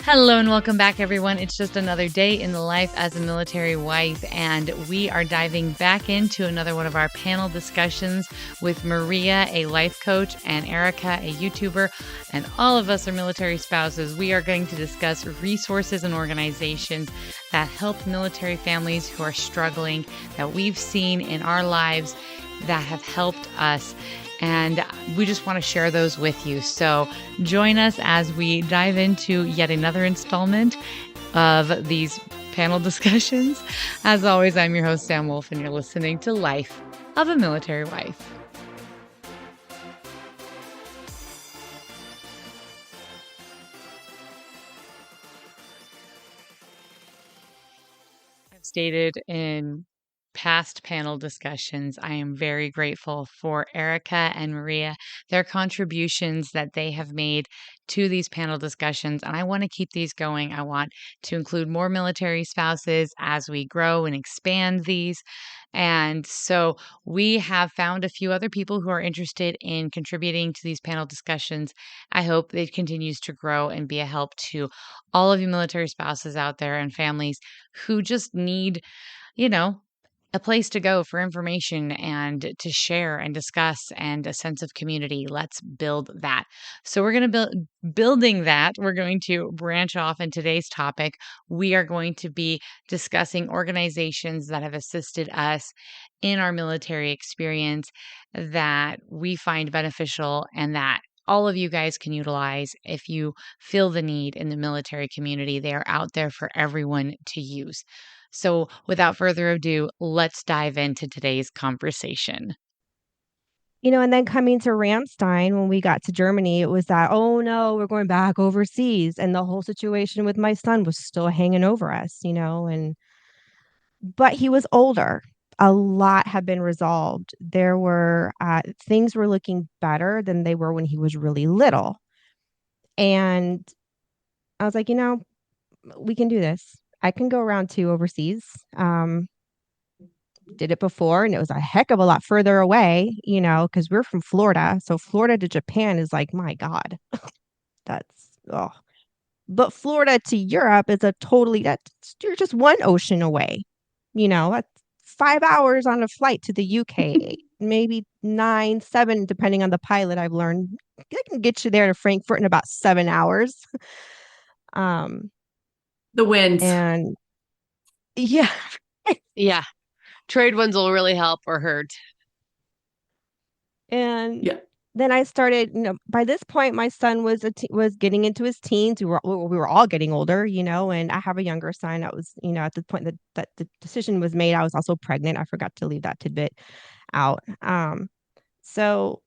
Hello and welcome back, everyone. It's just another day in the life as a military wife, and we are diving back into another one of our panel discussions with Maria, a life coach, and Erica, a YouTuber, and all of us are military spouses. We are going to discuss resources and organizations that help military families who are struggling, that we've seen in our lives that have helped us. And we just want to share those with you. So join us as we dive into yet another installment of these panel discussions. As always, I'm your host, Sam Wolf, and you're listening to Life of a Military Wife. I've stated in past panel discussions, I am very grateful for Erica and Maria, their contributions that they have made to these panel discussions. And I want to keep these going. I want to include more military spouses as we grow and expand these. And so we have found a few other people who are interested in contributing to these panel discussions. I hope it continues to grow and be a help to all of you military spouses out there and families who just need, a place to go for information and to share and discuss and a sense of community. Let's build that. So we're going to building that. We're going to branch off in today's topic. We are going to be discussing organizations that have assisted us in our military experience that we find beneficial and that all of you guys can utilize if you feel the need in the military community. They are out there for everyone to use. So without further ado, let's dive into today's conversation. And then coming to Ramstein, when we got to Germany, it was that, oh no, we're going back overseas. And the whole situation with my son was still hanging over us, but he was older. A lot had been resolved. There were things were looking better than they were when he was really little. And I was like, we can do this. I can go around to overseas. Did it before, and it was a heck of a lot further away, because we're from Florida. So Florida to Japan is like, my God, oh. But Florida to Europe is you're just one ocean away, that's 5 hours on a flight to the UK, maybe 9, 7, depending on the pilot. I've learned I can get you there to Frankfurt in about 7 hours. The winds. And yeah. Yeah. Trade winds will really help or hurt. And then I started, by this point, my son was getting into his teens. We were all getting older, and I have a younger son. I was, at the point that the decision was made, I was also pregnant. I forgot to leave that tidbit out. So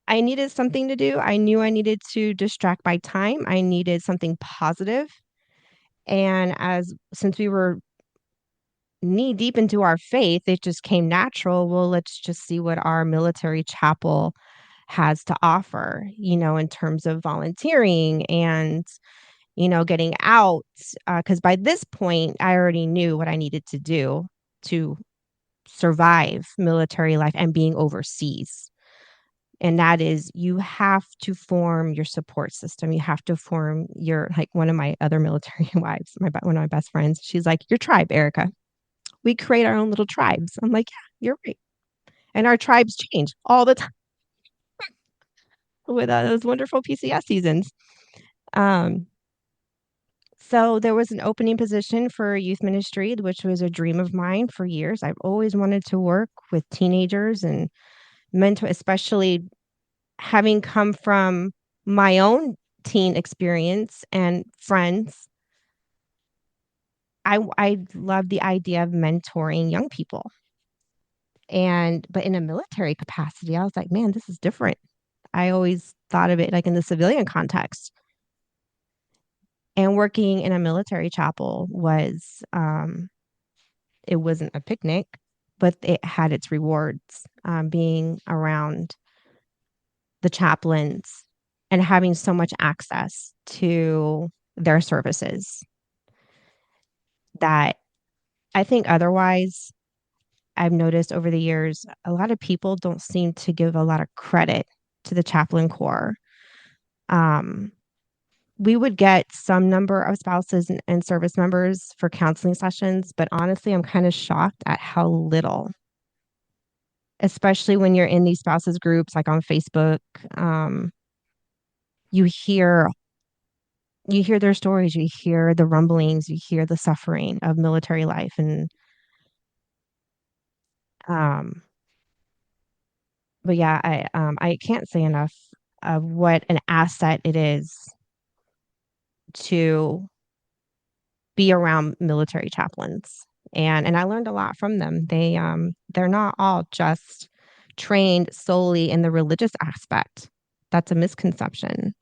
I needed something to do. I knew I needed to distract my time. I needed something positive. And since we were knee deep into our faith, it just came natural. Well, let's just see what our military chapel has to offer, in terms of volunteering and, getting out. Because by this point, I already knew what I needed to do to survive military life and being overseas. And that is, you have to form your support system. You have to form one of my other military wives, one of my best friends, she's like, your tribe, Erica. We create our own little tribes. I'm like, yeah, you're right. And our tribes change all the time with those wonderful PCS seasons. So there was an opening position for youth ministry, which was a dream of mine for years. I've always wanted to work with teenagers and mentor, especially having come from my own teen experience and friends. I love the idea of mentoring young people. But in a military capacity, I was like, man, this is different. I always thought of it like in the civilian context. And working in a military chapel it wasn't a picnic, but it had its rewards, being around the chaplains and having so much access to their services that I think otherwise, I've noticed over the years, a lot of people don't seem to give a lot of credit to the chaplain corps. Um, we would get some number of spouses and service members for counseling sessions, but honestly, I'm kind of shocked at how little, especially when you're in these spouses groups like on Facebook. Um, you hear you hear their stories, you hear the rumblings, you hear the suffering of military life, and um, but yeah, I can't say enough of what an asset it is to be around military chaplains. And I learned a lot from them. They're not all just trained solely in the religious aspect. That's a misconception.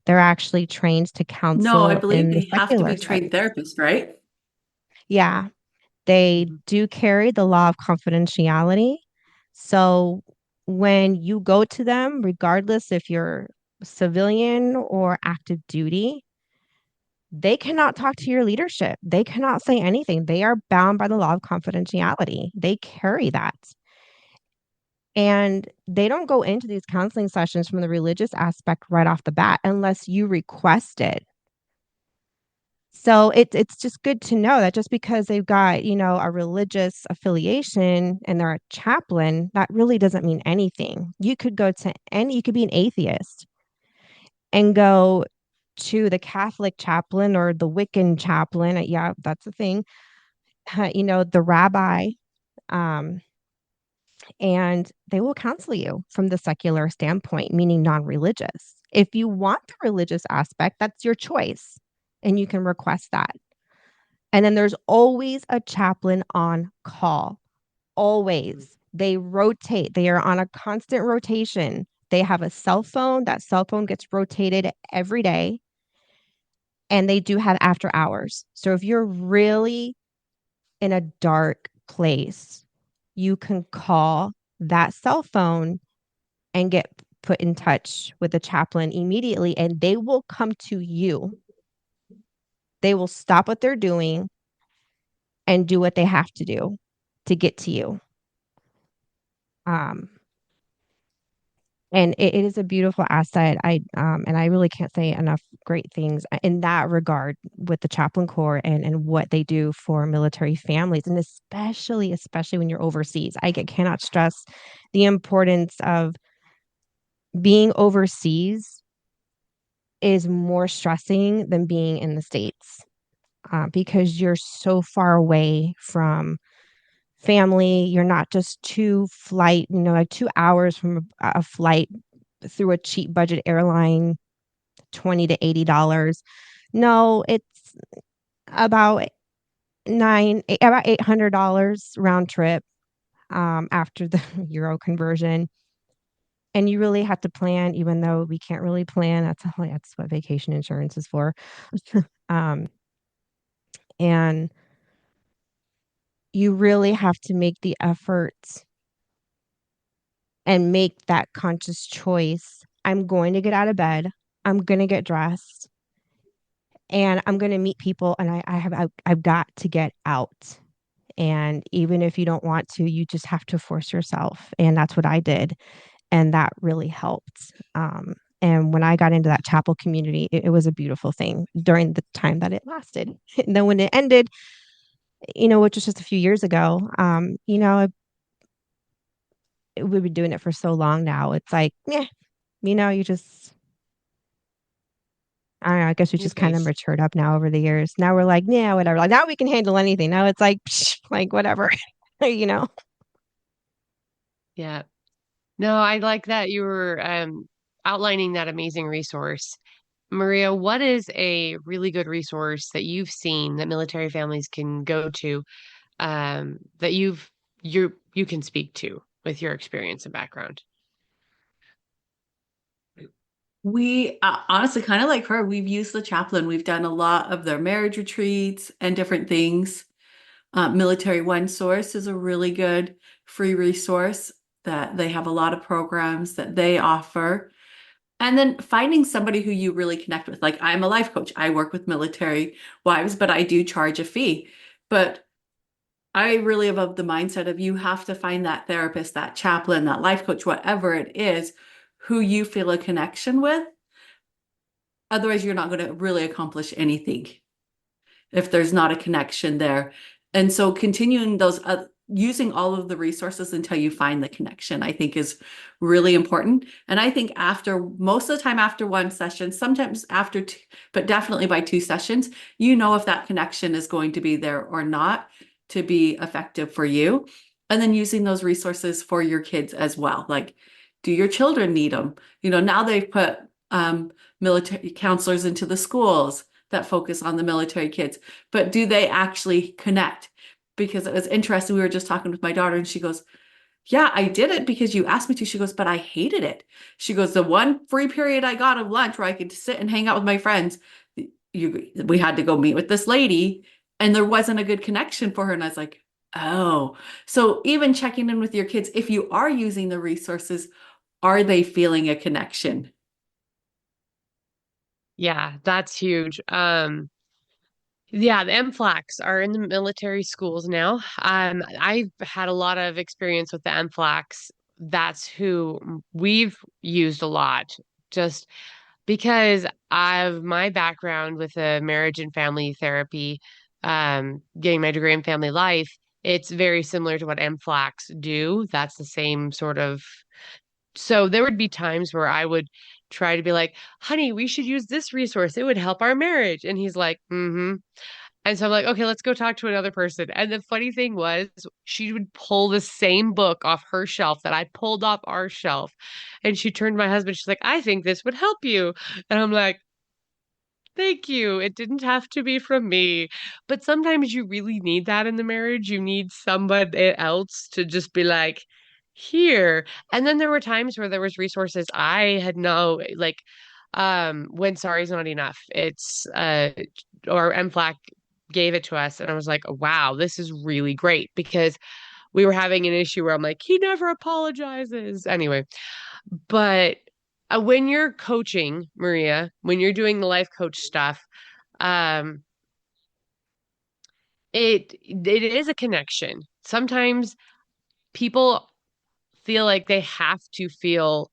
They're actually trained to No, I counsel believe in the they have to secular be trained setting. therapists, right? Yeah, they Mhm. do carry the law of confidentiality. So when you go to them, regardless if you're civilian or active duty, they cannot talk to your leadership. They cannot say anything. They are bound by the law of confidentiality. They carry that. And they don't go into these counseling sessions from the religious aspect right off the bat unless you request it. So it's just good to know that just because they've got, a religious affiliation and they're a chaplain, that really doesn't mean anything. You could be an atheist and go to the Catholic chaplain or the Wiccan chaplain. Yeah, that's a thing. The rabbi, um, and they will counsel you from the secular standpoint, meaning non-religious. If you want the religious aspect, that's your choice, and you can request that. And then there's always a chaplain on call. Always. They rotate. They are on a constant rotation. They have a cell phone. That cell phone gets rotated every day. And they do have after hours. So if you're really in a dark place, you can call that cell phone and get put in touch with the chaplain immediately, and they will come to you. They will stop what they're doing and do what they have to do to get to you. Um, and it is a beautiful asset. And I really can't say enough great things in that regard with the chaplain corps and what they do for military families, and especially when you're overseas. Cannot stress the importance of being overseas is more stressing than being in the States, because you're so far away from family. You're not just like 2 hours from a flight through a cheap budget airline, $20 to $80. No, it's about about $800 round trip, after the euro conversion. And you really have to plan, even though we can't really plan. That's what vacation insurance is for. um, and you really have to make the effort and make that conscious choice. I'm going to get out of bed. I'm going to get dressed and I'm going to meet people. And I've got to get out. And even if you don't want to, you just have to force yourself. And that's what I did. And that really helped. And when I got into that chapel community, it was a beautiful thing during the time that it lasted. And then when it ended, which was just a few years ago, we've been doing it for so long now. It's like, yeah, you just, I don't know. I guess we just kind of Nice. matured up now over the years. Now we're like, yeah, whatever. Like now we can handle anything. Now it's like, psh, like whatever, you know. Yeah. No, I like that you were outlining that amazing resource. Maria, what is a really good resource that you've seen that military families can go to, that you can speak to with your experience and background? We honestly, kind of like her, we've used the chaplain. We've done a lot of their marriage retreats and different things. Military One Source is a really good free resource that they have a lot of programs that they offer. And then finding somebody who you really connect with. Like I'm a life coach. I work with military wives, but I do charge a fee. But I really am of the mindset of you have to find that therapist, that chaplain, that life coach, whatever it is, who you feel a connection with. Otherwise, you're not going to really accomplish anything if there's not a connection there. And so continuing those, using all of the resources until you find the connection, I think is really important. And I think after, most of the time after one session, sometimes after two, but definitely by two sessions, you know if that connection is going to be there or not to be effective for you. And then using those resources for your kids as well. Like, do your children need them? You know, now they've put military counselors into the schools that focus on the military kids, but do they actually connect? Because it was interesting. We were just talking with my daughter and she goes, yeah, I did it because you asked me to. She goes, but I hated it. She goes, the one free period I got of lunch where I could sit and hang out with my friends, we had to go meet with this lady and there wasn't a good connection for her. And I was like, oh, so even checking in with your kids, if you are using the resources, are they feeling a connection? Yeah, that's huge. Yeah, the MFLACs are in the military schools now. I've had a lot of experience with the MFLACs. That's who we've used a lot, just because of my background with a marriage and family therapy, getting my degree in family life. It's very similar to what MFLACs do. That's the same sort of. So there would be times where I would try to be like, honey, we should use this resource. It would help our marriage. And he's like, mm-hmm. And so I'm like, okay, let's go talk to another person. And the funny thing was, she would pull the same book off her shelf that I pulled off our shelf. And she turned to my husband. She's like, I think this would help you. And I'm like, thank you. It didn't have to be from me. But sometimes you really need that in the marriage. You need somebody else to just be like, here. And then there were times where there was resources I had no like when sorry's not enough. It's or MFLAC gave it to us and I was like, wow, this is really great because we were having an issue where I'm like, he never apologizes. Anyway, but when you're coaching, Maria, when you're doing the life coach stuff, um, it is a connection. Sometimes people feel like they have to feel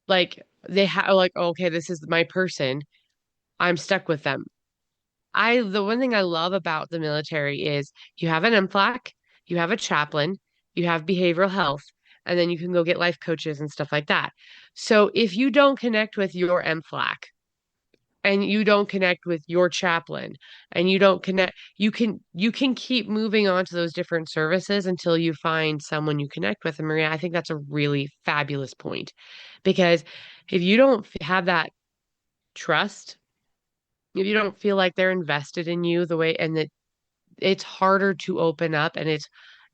like they have like, okay, this is my person. I'm stuck with them. The one thing I love about the military is you have an MFLAC, you have a chaplain, you have behavioral health, and then you can go get life coaches and stuff like that. So if you don't connect with your MFLAC and you don't connect with your chaplain and you don't connect, you can keep moving on to those different services until you find someone you connect with. And Maria, I think that's a really fabulous point because if you don't have that trust, if you don't feel like they're invested in you the way and that it's harder to open up and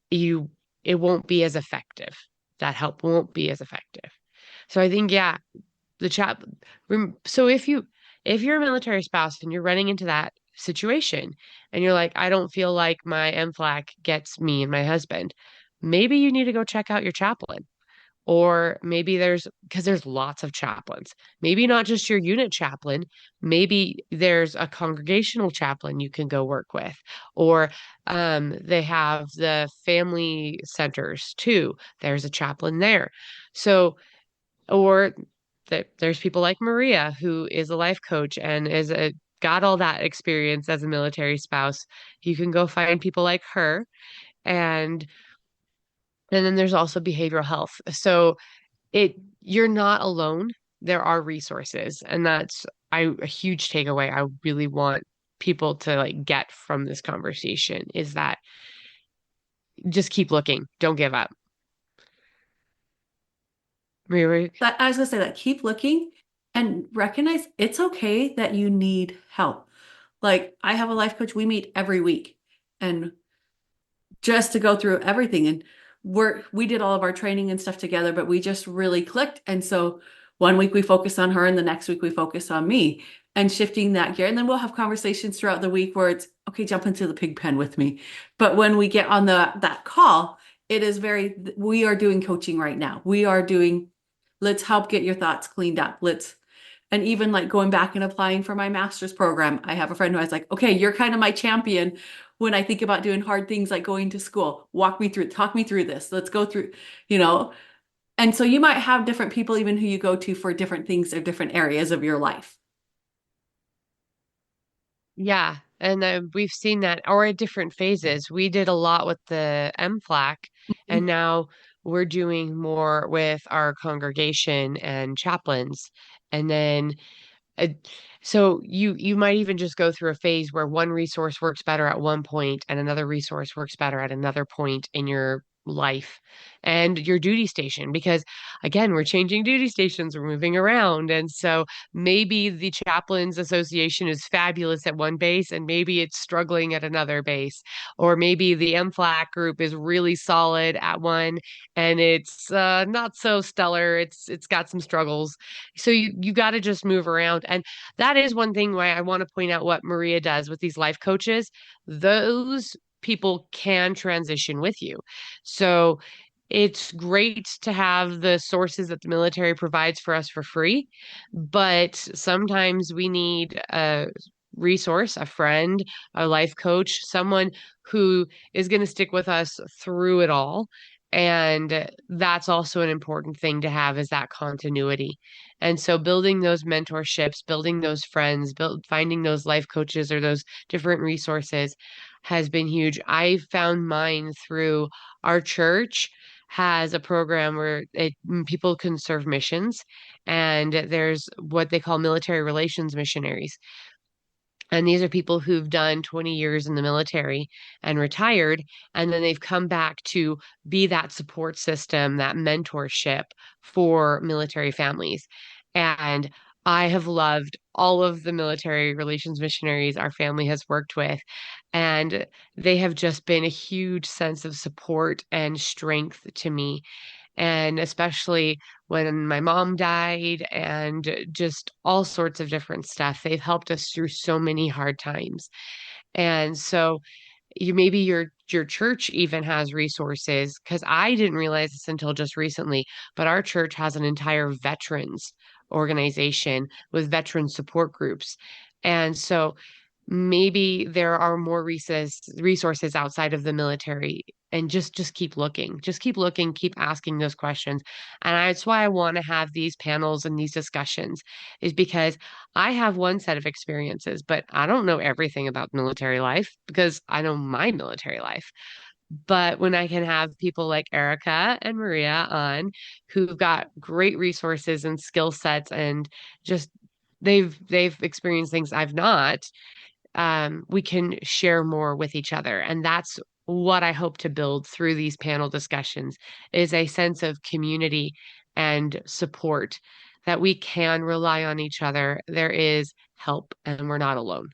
you it won't be as effective. That help won't be as effective. So I think yeah, the chat so if you're a military spouse and you're running into that situation and you're like, I don't feel like my MFLAC gets me and my husband, maybe you need to go check out your chaplain. Or maybe because there's lots of chaplains. Maybe not just your unit chaplain. Maybe there's a congregational chaplain you can go work with. Or they have the family centers too. There's a chaplain there. So, or there's people like Maria, who is a life coach and got all that experience as a military spouse. You can go find people like her. And and then there's also behavioral health. So you're not alone. There are resources, and that's a huge takeaway I really want people to like get from this conversation is that just keep looking. Don't give up. Maria, That I was gonna say that keep looking and recognize it's okay that you need help. Like I have a life coach, we meet every week and just to go through everything. And we did all of our training and stuff together, but we just really clicked. And so one week we focus on her and the next week we focus on me and shifting that gear. And then we'll have conversations throughout the week where it's okay, jump into the pig pen with me. But when we get on that call, it is we are doing coaching right now. We are doing, let's help get your thoughts cleaned up. And even like going back and applying for my master's program, I have a friend who I was like, okay, you're kind of my champion. when I think about doing hard things like going to school. Talk me through this. Let's go through, you know. And so you might have different people even who you go to for different things or different areas of your life. Yeah, and we've seen that, or at different phases. We did a lot with the MFLAC, and now we're doing more with our congregation and chaplains. And then uh, so you might even just go through a phase where one resource works better at one point and another resource works better at another point in your life and your duty station, because again, we're changing duty stations, we're moving around. And so maybe the chaplains association is fabulous at one base and maybe it's struggling at another base, or maybe the MFLAC group is really solid at one and it's not so stellar, it's got some struggles. So you got to just move around. And that is one thing why I want to point out what Maria does with these life coaches. Those people can transition with you. So it's great to have the sources that the military provides for us for free, but sometimes we need a resource, a friend, a life coach, someone who is going to stick with us through it all. And that's also an important thing to have, is that continuity. And so building those mentorships, building those friends, finding those life coaches or those different resources has been huge. I found mine through our church has a program where people can serve missions, and there's what they call military relations missionaries. And these are people who've done 20 years in the military and retired, and then they've come back to be that support system, that mentorship for military families. And I have loved all of the military relations missionaries our family has worked with, and they have just been a huge sense of support and strength to me, and especially when my mom died and just all sorts of different stuff. They've helped us through so many hard times. And so your church even has resources, because I didn't realize this until just recently, but our church has an entire veterans organization with veteran support groups. And so maybe there are more resources outside of the military, and just keep looking, keep asking those questions. And that's why I want to have these panels and these discussions, is because I have one set of experiences, but I don't know everything about military life, because I know my military life. But when I can have people like Erica and Maria on, who've got great resources and skill sets, and just they've experienced things I've not, we can share more with each other. And that's what I hope to build through these panel discussions, is a sense of community and support, that we can rely on each other. There is help and we're not alone.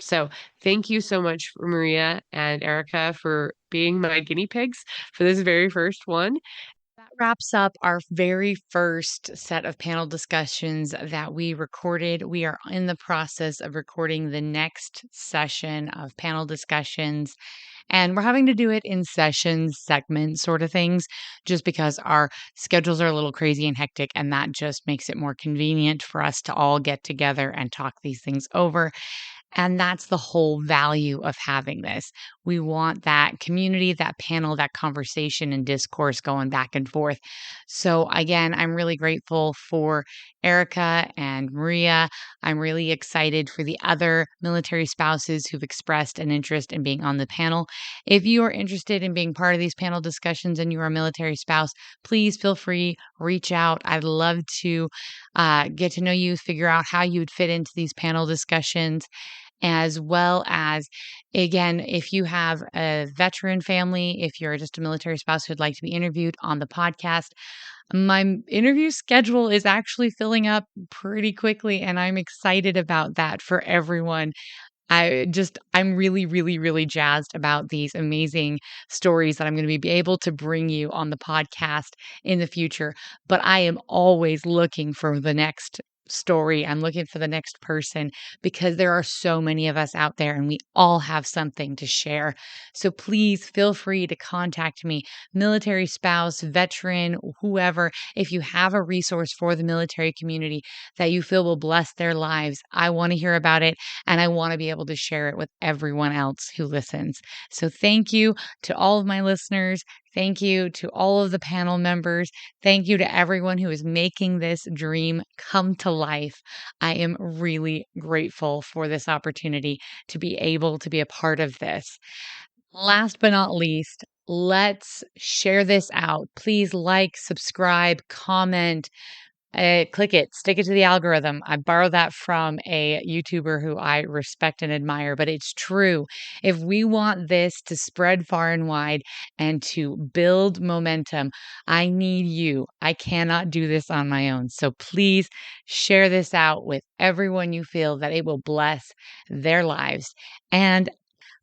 So thank you so much, Maria and Erica, for being my guinea pigs for this very first one. That wraps up our very first set of panel discussions that we recorded. We are in the process of recording the next session of panel discussions, and we're having to do it in sessions, segments, sort of things, just because our schedules are a little crazy and hectic, and that just makes it more convenient for us to all get together and talk these things over. And that's the whole value of having this. We want that community, that panel, that conversation and discourse going back and forth. So, again, I'm really grateful for Erica and Maria. I'm really excited for the other military spouses who've expressed an interest in being on the panel. If you are interested in being part of these panel discussions and you're a military spouse, please feel free, reach out. I'd love to get to know you, figure out how you would fit into these panel discussions, as well as, again, if you have a veteran family, if you're just a military spouse who'd like to be interviewed on the podcast, my interview schedule is actually filling up pretty quickly, and I'm excited about that for everyone. I'm really, really, really jazzed about these amazing stories that I'm going to be able to bring you on the podcast in the future. But I am always looking for the next story. I'm looking for the next person because there are so many of us out there and we all have something to share. So please feel free to contact me, military spouse, veteran, whoever. If you have a resource for the military community that you feel will bless their lives, I want to hear about it and I want to be able to share it with everyone else who listens. So thank you to all of my listeners. Thank you to all of the panel members. Thank you to everyone who is making this dream come to life. I am really grateful for this opportunity to be able to be a part of this. Last but not least, let's share this out. Please like, subscribe, comment. Click it, stick it to the algorithm. I borrowed that from a YouTuber who I respect and admire, but it's true. If we want this to spread far and wide and to build momentum, I need you. I cannot do this on my own. So please share this out with everyone you feel that it will bless their lives. And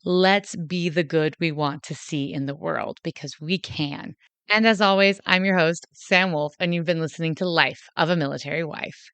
let's be the good we want to see in the world because we can. And as always, I'm your host, Sam Wolf, and you've been listening to Life of a Military Wife.